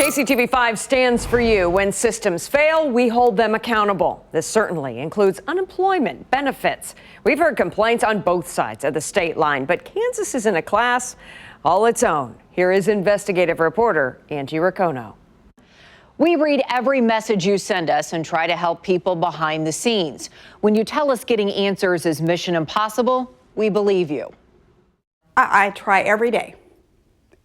KCTV5 stands for you. When systems fail, we hold them accountable. This certainly includes unemployment benefits. We've heard complaints on both sides of the state line, but Kansas is in a class all its own. Here is investigative reporter Angie Riccono. We read every message you send us and try to help people behind the scenes. When you tell us getting answers is mission impossible, we believe you. I try every day.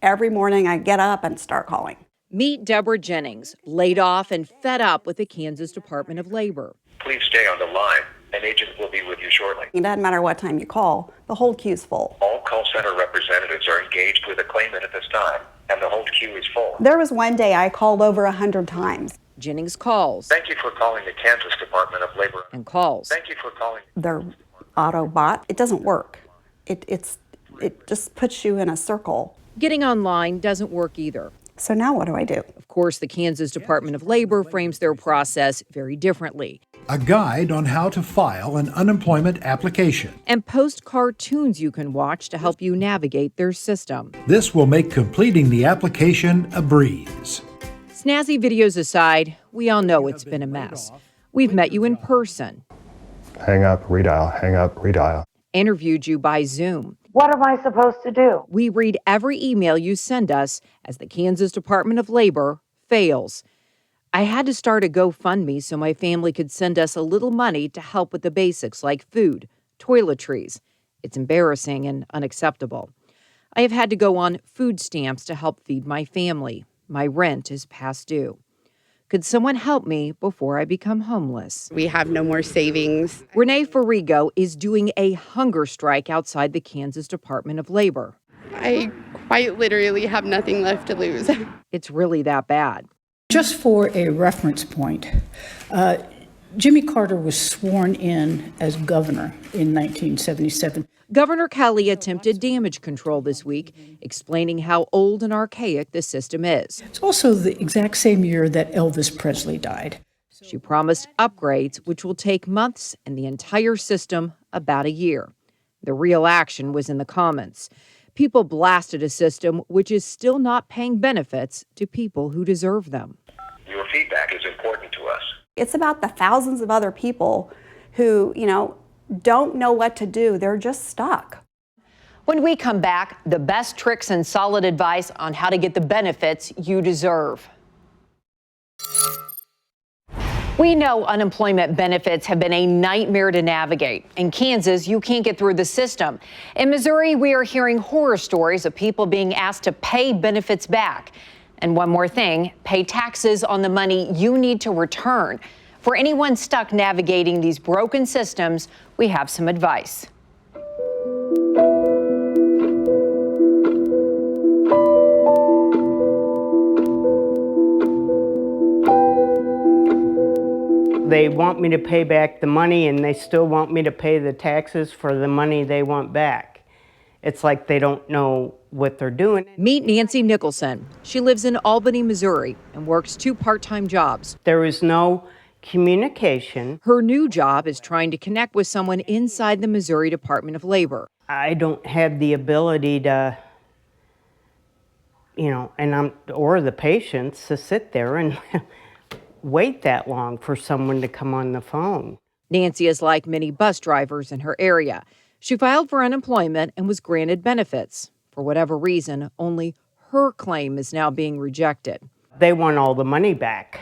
Every morning I get up and start calling. Meet Deborah Jennings, laid off and fed up with the Kansas Department of Labor. Please stay on the line. An agent will be with you shortly. It doesn't matter what time you call, the hold queue's full. All call center representatives are engaged with a claimant at this time, and the hold queue is full. There was one day I called over 100 times. Jennings calls. Thank you for calling the Kansas Department of Labor. And calls. Thank you for calling. Their auto bot, it doesn't work. It just puts you in a circle. Getting online doesn't work either. So now what do I do? Of course, the Kansas Department of Labor frames their process very differently. A guide on how to file an unemployment application. And post cartoons you can watch to help you navigate their system. This will make completing the application a breeze. Snazzy videos aside, we all know it's been a mess. We've met you in person. Hang up, redial, hang up, redial. Interviewed you by Zoom. What am I supposed to do? We read every email you send us as the Kansas Department of Labor fails. I had to start a GoFundMe so my family could send us a little money to help with the basics like food, toiletries. It's embarrassing and unacceptable. I have had to go on food stamps to help feed my family. My rent is past due. Could someone help me before I become homeless? We have no more savings. Renee Farigo is doing a hunger strike outside the Kansas Department of Labor. I quite literally have nothing left to lose. It's really that bad. Just for a reference point, Jimmy Carter was sworn in as governor in 1977. Governor Kelly attempted damage control this week, explaining how old and archaic the system is. It's also the exact same year that Elvis Presley died. She promised upgrades, which will take months and the entire system about a year. The real action was in the comments. People blasted a system which is still not paying benefits to people who deserve them. Your feedback is important to us. It's about the thousands of other people who, don't know what to do. They're just stuck. When we come back, the best tricks and solid advice on how to get the benefits you deserve. We know unemployment benefits have been a nightmare to navigate. In Kansas, you can't get through the system. In Missouri, we are hearing horror stories of people being asked to pay benefits back. And one more thing, pay taxes on the money you need to return. For anyone stuck navigating these broken systems, we have some advice. They want me to pay back the money, and they still want me to pay the taxes for the money they want back. It's like they don't know what they're doing. Meet Nancy Nicholson. She lives in Albany, Missouri, and works 2 part-time jobs. There is no communication. Her new job is trying to connect with someone inside the Missouri Department of Labor. I don't have the ability to, or the patience to sit there and wait that long for someone to come on the phone. Nancy is like many bus drivers in her area. She filed for unemployment and was granted benefits. For whatever reason, only her claim is now being rejected. They want all the money back,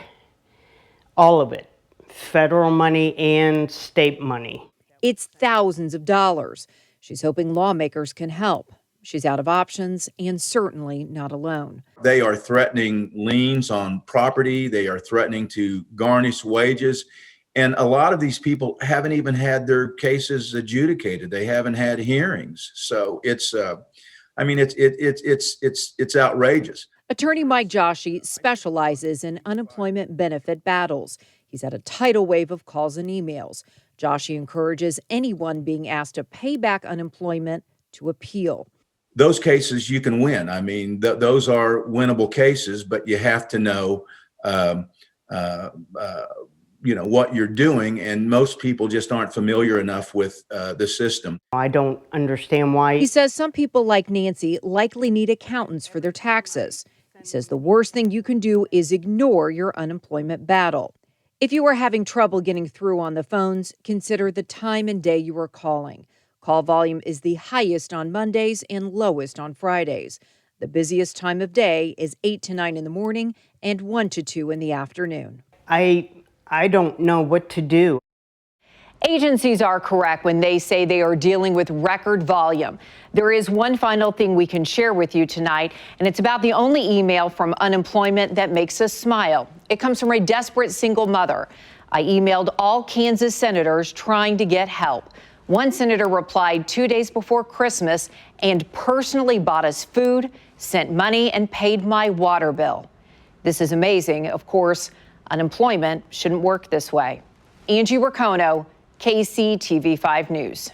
all of it, federal money and state money. It's thousands of dollars. She's hoping lawmakers can help. She's out of options and certainly not alone. They are threatening liens on property. They are threatening to garnish wages. And a lot of these people haven't even had their cases adjudicated. They haven't had hearings. So it's outrageous. Attorney Mike Joshi specializes in unemployment benefit battles. He's had a tidal wave of calls and emails. Joshi encourages anyone being asked to pay back unemployment to appeal. Those cases you can win. Those are winnable cases, but you have to know, what you're doing. And most people just aren't familiar enough with the system. I don't understand why. He says some people like Nancy likely need accountants for their taxes. He says the worst thing you can do is ignore your unemployment battle. If you are having trouble getting through on the phones, consider the time and day you are calling. Call volume is the highest on Mondays and lowest on Fridays. The busiest time of day is 8 to 9 in the morning and 1 to 2 in the afternoon. I don't know what to do. Agencies are correct when they say they are dealing with record volume. There is one final thing we can share with you tonight, and it's about the only email from unemployment that makes us smile. It comes from a desperate single mother. I emailed all Kansas senators trying to get help. One senator replied 2 days before Christmas and personally bought us food, sent money, and paid my water bill. This is amazing. Of course, unemployment shouldn't work this way. Angie Racono, KCTV5 News.